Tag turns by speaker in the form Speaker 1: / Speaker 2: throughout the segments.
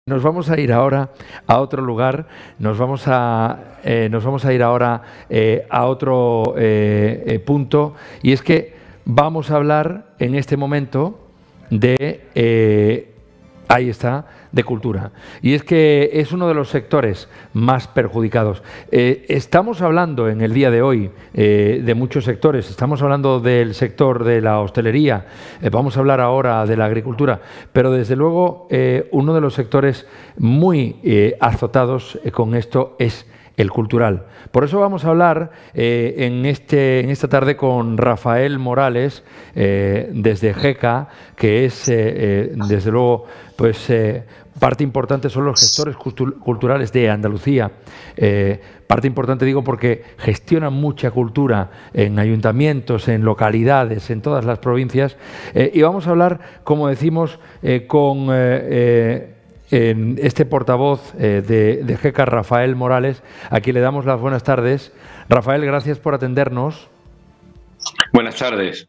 Speaker 1: Nos vamos a ir ahora a otro lugar, nos vamos a ir ahora a otro punto, y es que vamos a hablar en este momento de, ahí está, de cultura. Y es que es uno de los sectores más perjudicados. Estamos hablando en el día de hoy de muchos sectores, estamos hablando del sector de la hostelería, vamos a hablar ahora de la agricultura, pero desde luego uno de los sectores muy azotados con esto es el cultural. Por eso vamos a hablar en esta tarde con Rafael Morales desde GECA, que es desde luego pues parte importante, son los gestores culturales de Andalucía. Parte importante digo porque gestionan mucha cultura en ayuntamientos, en localidades, en todas las provincias. Y vamos a hablar, como decimos, con este portavoz de GECA, Rafael Morales, a quien le damos las buenas tardes. Rafael, gracias por atendernos.
Speaker 2: Buenas tardes.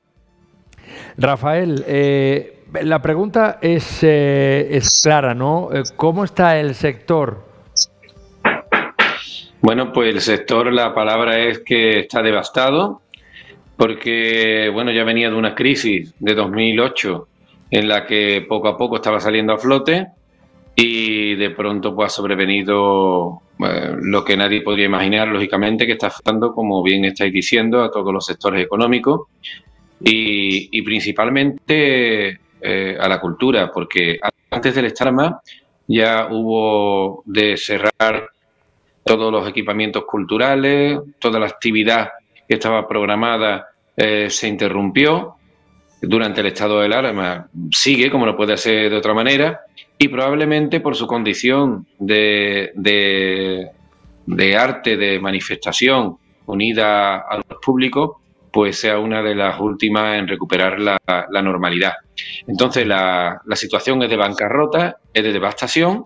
Speaker 1: Rafael, la pregunta es clara, ¿no? ¿Cómo está el sector?
Speaker 2: Bueno, pues el sector, la palabra es que está devastado, porque bueno, ya venía de una crisis de 2008 en la que poco a poco estaba saliendo a flote y de pronto pues ha sobrevenido lo que nadie podría imaginar, lógicamente, que está afectando, como bien estáis diciendo, a todos los sectores económicos y principalmente a la cultura, porque antes del Estarma ya hubo de cerrar todos los equipamientos culturales, toda la actividad que estaba programada se interrumpió durante el estado de alarma, sigue como no puede ser de otra manera, y probablemente por su condición de arte, de manifestación unida a los públicos, pues sea una de las últimas en recuperar la normalidad. Entonces la situación es de bancarrota, es de devastación,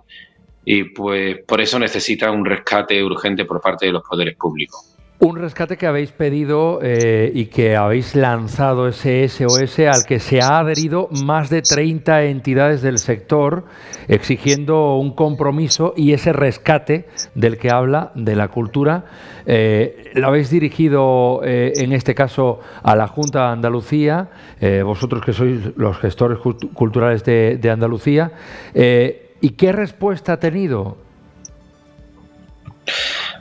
Speaker 2: y pues por eso necesita un rescate urgente por parte de los poderes públicos.
Speaker 1: Un rescate que habéis pedido y que habéis lanzado ese SOS al que se ha adherido más de 30 entidades del sector, exigiendo un compromiso y ese rescate del que habla, de la cultura. Lo habéis dirigido en este caso a la Junta de Andalucía, vosotros que sois los gestores culturales de Andalucía. ¿Y qué respuesta ha tenido?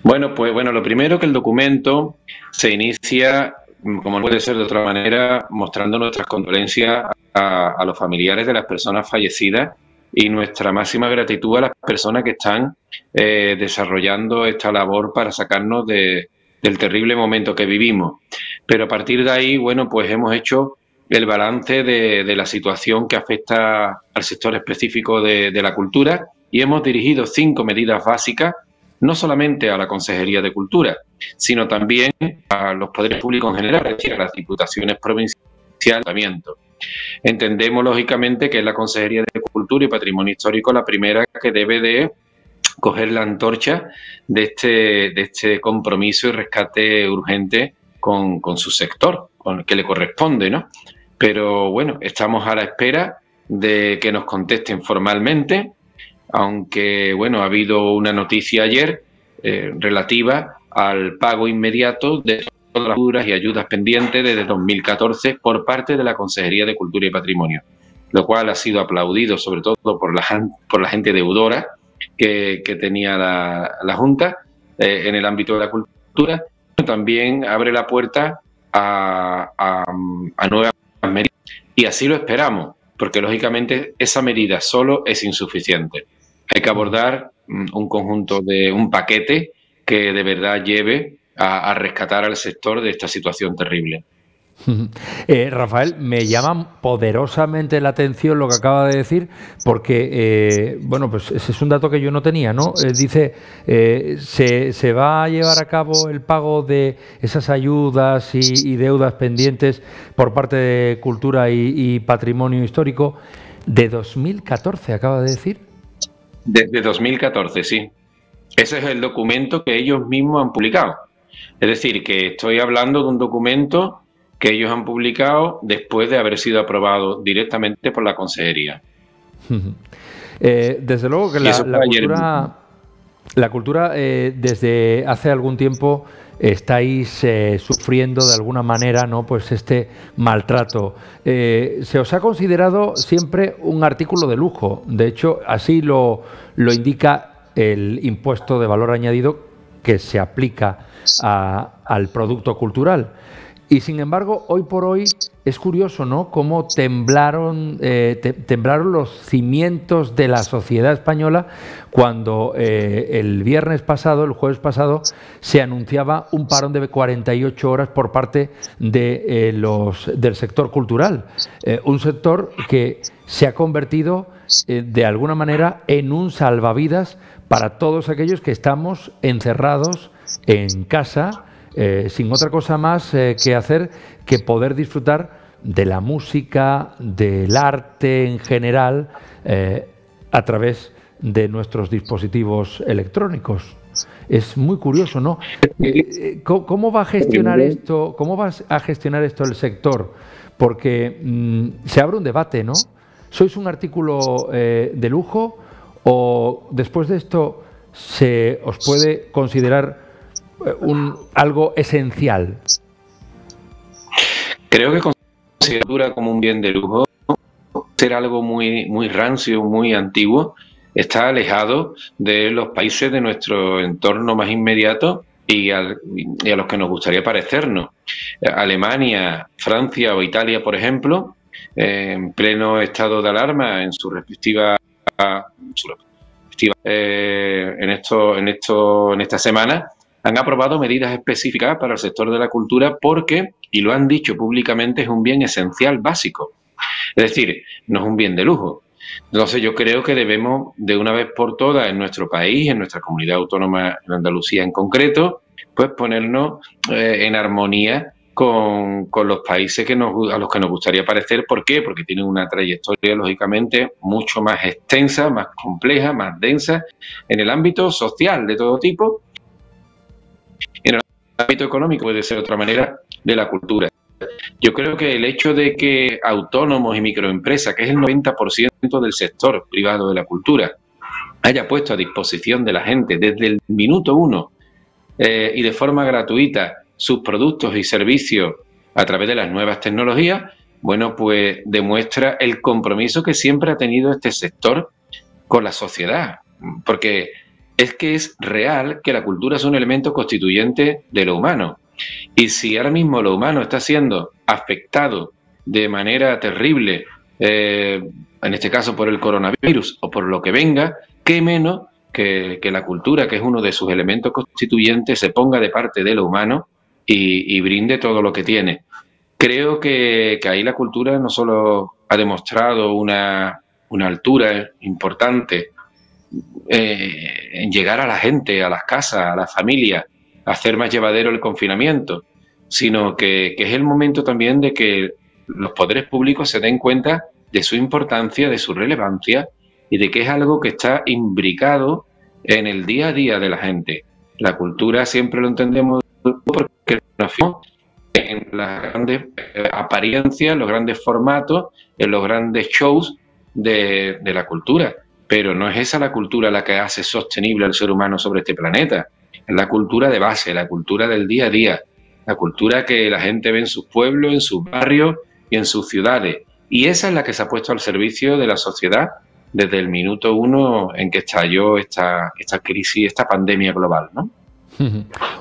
Speaker 2: Bueno, pues lo primero, que el documento se inicia, como no puede ser de otra manera, mostrando nuestras condolencias a los familiares de las personas fallecidas y nuestra máxima gratitud a las personas que están desarrollando esta labor para sacarnos del terrible momento que vivimos. Pero a partir de ahí, bueno, pues hemos hecho el balance de la situación que afecta al sector específico de la cultura y hemos dirigido 5 medidas básicas, no solamente a la Consejería de Cultura, sino también a los poderes públicos en general, es decir, a las diputaciones provinciales y ayuntamientos. Entendemos, lógicamente, que es la Consejería de Cultura y Patrimonio Histórico la primera que debe de coger la antorcha de este compromiso y rescate urgente con su sector, con el que le corresponde, ¿no? Pero bueno, estamos a la espera de que nos contesten formalmente, aunque bueno, ha habido una noticia ayer relativa al pago inmediato de todas las facturas y ayudas pendientes desde 2014 por parte de la Consejería de Cultura y Patrimonio, lo cual ha sido aplaudido sobre todo por la gente deudora que tenía la Junta en el ámbito de la cultura. También abre la puerta a nuevas medidas, y así lo esperamos, porque lógicamente esa medida solo es insuficiente. Hay que abordar un paquete que de verdad lleve a rescatar al sector de esta situación terrible.
Speaker 1: Rafael, me llama poderosamente la atención lo que acaba de decir, porque, bueno, pues ese es un dato que yo no tenía, ¿no? Dice, se va a llevar a cabo el pago de esas ayudas y deudas pendientes por parte de Cultura y Patrimonio Histórico de 2014, acaba de decir.
Speaker 2: Desde 2014, sí. Ese es el documento que ellos mismos han publicado. Es decir, que estoy hablando de un documento que ellos han publicado después de haber sido aprobado directamente por la Consejería.
Speaker 1: Desde luego que
Speaker 2: Y eso fue ayer.
Speaker 1: la cultura desde hace algún tiempo estáis sufriendo de alguna manera, ¿no? Pues este maltrato. Se os ha considerado siempre un artículo de lujo. De hecho, así lo indica el impuesto de valor añadido que se aplica al producto cultural. Y sin embargo, hoy por hoy es curioso, ¿no? Cómo temblaron los cimientos de la sociedad española cuando el viernes pasado, el jueves pasado, se anunciaba un parón de 48 horas por parte del sector cultural. Un sector que se ha convertido de alguna manera en un salvavidas para todos aquellos que estamos encerrados en casa, sin otra cosa más que hacer que poder disfrutar de la música, del arte en general, a través de nuestros dispositivos electrónicos. Es muy curioso, ¿no? ¿Cómo va a gestionar esto? ¿Cómo va a gestionar esto el sector? Porque se abre un debate, ¿no? ¿Sois un artículo de lujo o después de esto se os puede considerar algo esencial?
Speaker 2: Creo que considera como un bien de lujo ser algo muy rancio, muy antiguo. Está alejado de los países de nuestro entorno más inmediato y a los que nos gustaría parecernos. Alemania, Francia o Italia, por ejemplo, en pleno estado de alarma en en esta semana, han aprobado medidas específicas para el sector de la cultura porque, y lo han dicho públicamente, es un bien esencial básico. Es decir, no es un bien de lujo. Entonces yo creo que debemos, de una vez por todas, en nuestro país, en nuestra comunidad autónoma, en Andalucía en concreto, pues ponernos en armonía con los países a los que nos gustaría parecer. ¿Por qué? Porque tienen una trayectoria, lógicamente, mucho más extensa, más compleja, más densa, en el ámbito social de todo tipo, en el ámbito económico puede ser otra manera de la cultura. Yo creo que el hecho de que autónomos y microempresas, que es el 90% del sector privado de la cultura, haya puesto a disposición de la gente desde el minuto uno y de forma gratuita sus productos y servicios a través de las nuevas tecnologías, bueno, pues demuestra el compromiso que siempre ha tenido este sector con la sociedad, porque es que es real que la cultura es un elemento constituyente de lo humano. Y si ahora mismo lo humano está siendo afectado de manera terrible, en este caso por el coronavirus o por lo que venga, qué menos que la cultura, que es uno de sus elementos constituyentes, se ponga de parte de lo humano y brinde todo lo que tiene. Creo que ahí la cultura no solo ha demostrado una altura importante en llegar a la gente, a las casas, a las familias, hacer más llevadero el confinamiento, sino que es el momento también de que los poderes públicos se den cuenta de su importancia, de su relevancia y de que es algo que está imbricado en el día a día de la gente. La cultura siempre lo entendemos porque nos fijamos en las grandes apariencias, en los grandes formatos, en los grandes shows de la cultura, pero no es esa la cultura la que hace sostenible al ser humano sobre este planeta. Es la cultura de base, la cultura del día a día, la cultura que la gente ve en sus pueblos, en sus barrios y en sus ciudades. Y esa es la que se ha puesto al servicio de la sociedad desde el minuto uno en que estalló esta crisis, esta pandemia global, ¿no?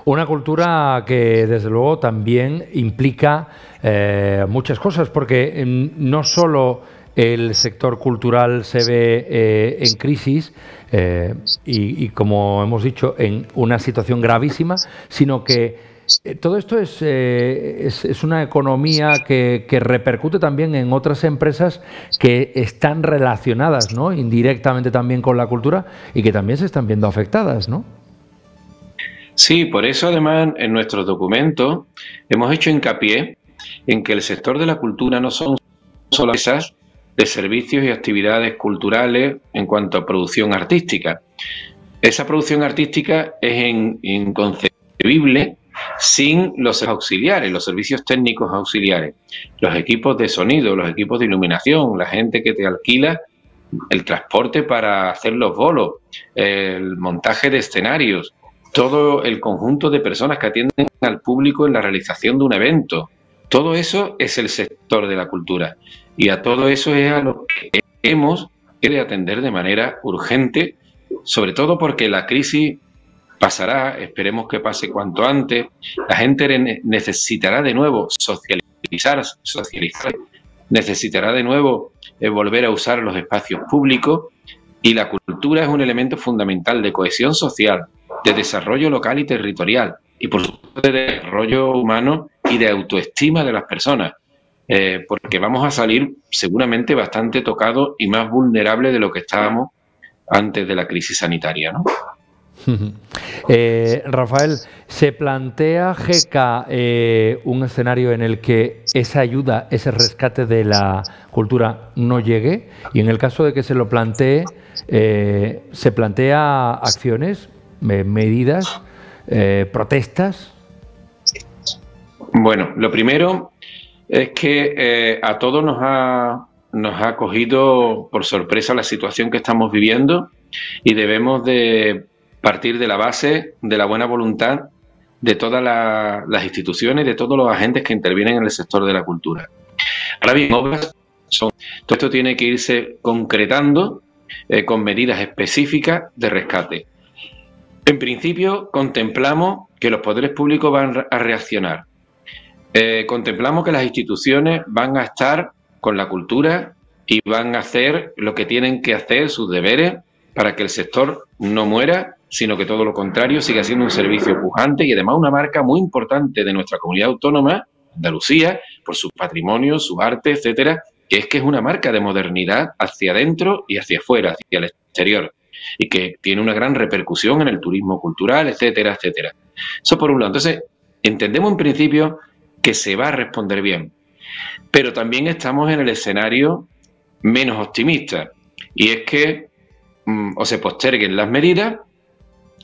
Speaker 1: Una cultura que desde luego también implica muchas cosas, porque no solo el sector cultural se ve en crisis y, como hemos dicho, en una situación gravísima, sino que todo esto es una economía que repercute también en otras empresas que están relacionadas, ¿no?, indirectamente también con la cultura y que también se están viendo afectadas, ¿no?
Speaker 2: Sí, por eso además en nuestros documentos hemos hecho hincapié en que el sector de la cultura no son solo empresas de servicios y actividades culturales en cuanto a producción artística. Esa producción artística es inconcebible sin los auxiliares, los servicios técnicos auxiliares, los equipos de sonido, los equipos de iluminación, la gente que te alquila el transporte para hacer los bolos, el montaje de escenarios, todo el conjunto de personas que atienden al público en la realización de un evento. Todo eso es el sector de la cultura y a todo eso es a lo que hemos de atender de manera urgente, sobre todo porque la crisis pasará, esperemos que pase cuanto antes, la gente necesitará de nuevo socializar, necesitará de nuevo volver a usar los espacios públicos y la cultura es un elemento fundamental de cohesión social, de desarrollo local y territorial y por supuesto de desarrollo humano y de autoestima de las personas, porque vamos a salir seguramente bastante tocados y más vulnerables de lo que estábamos antes de la crisis sanitaria, ¿no?
Speaker 1: Rafael, ¿se plantea GECA un escenario en el que esa ayuda, ese rescate de la cultura no llegue? Y en el caso de que se lo plantee, ¿se plantea acciones, medidas, protestas?
Speaker 2: Bueno, lo primero es que a todos nos ha cogido por sorpresa la situación que estamos viviendo y debemos de partir de la base de la buena voluntad de todas las instituciones y de todos los agentes que intervienen en el sector de la cultura. Ahora bien, obras todo esto tiene que irse concretando con medidas específicas de rescate. En principio, contemplamos que los poderes públicos van a reaccionar. Contemplamos que las instituciones van a estar con la cultura y van a hacer lo que tienen que hacer, sus deberes, para que el sector no muera, sino que todo lo contrario, siga siendo un servicio pujante y además una marca muy importante de nuestra comunidad autónoma, Andalucía, por su patrimonio, su arte, etcétera, que es una marca de modernidad hacia adentro y hacia afuera, hacia el exterior, y que tiene una gran repercusión en el turismo cultural, etcétera, etcétera. Eso por un lado. Entonces, entendemos en principio que se va a responder bien, pero también estamos en el escenario menos optimista, y es que o se posterguen las medidas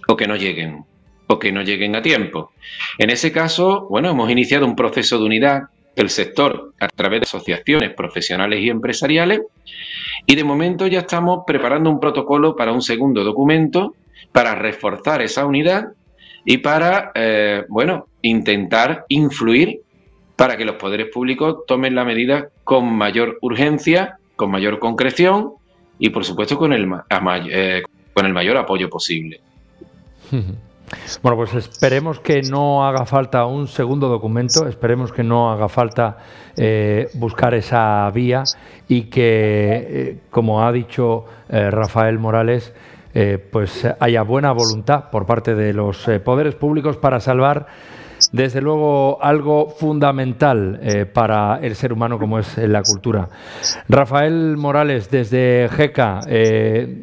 Speaker 2: o que no lleguen a tiempo. En ese caso, bueno, hemos iniciado un proceso de unidad del sector a través de asociaciones profesionales y empresariales y de momento ya estamos preparando un protocolo para un segundo documento para reforzar esa unidad y para, intentar influir para que los poderes públicos tomen la medida con mayor urgencia, con mayor concreción y, por supuesto, con el mayor apoyo posible.
Speaker 1: Bueno, pues esperemos que no haga falta un segundo documento, esperemos que no haga falta buscar esa vía y que, como ha dicho Rafael Morales, pues haya buena voluntad por parte de los poderes públicos para salvar, desde luego, algo fundamental para el ser humano como es la cultura. Rafael Morales, desde GECA,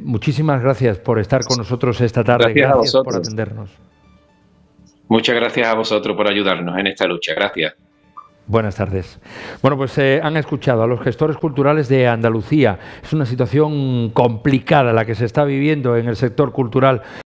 Speaker 1: muchísimas gracias por estar con nosotros esta tarde. Gracias por atendernos.
Speaker 2: Muchas gracias a vosotros por ayudarnos en esta lucha. Gracias.
Speaker 1: Buenas tardes. Bueno, pues han escuchado a los gestores culturales de Andalucía. Es una situación complicada la que se está viviendo en el sector cultural.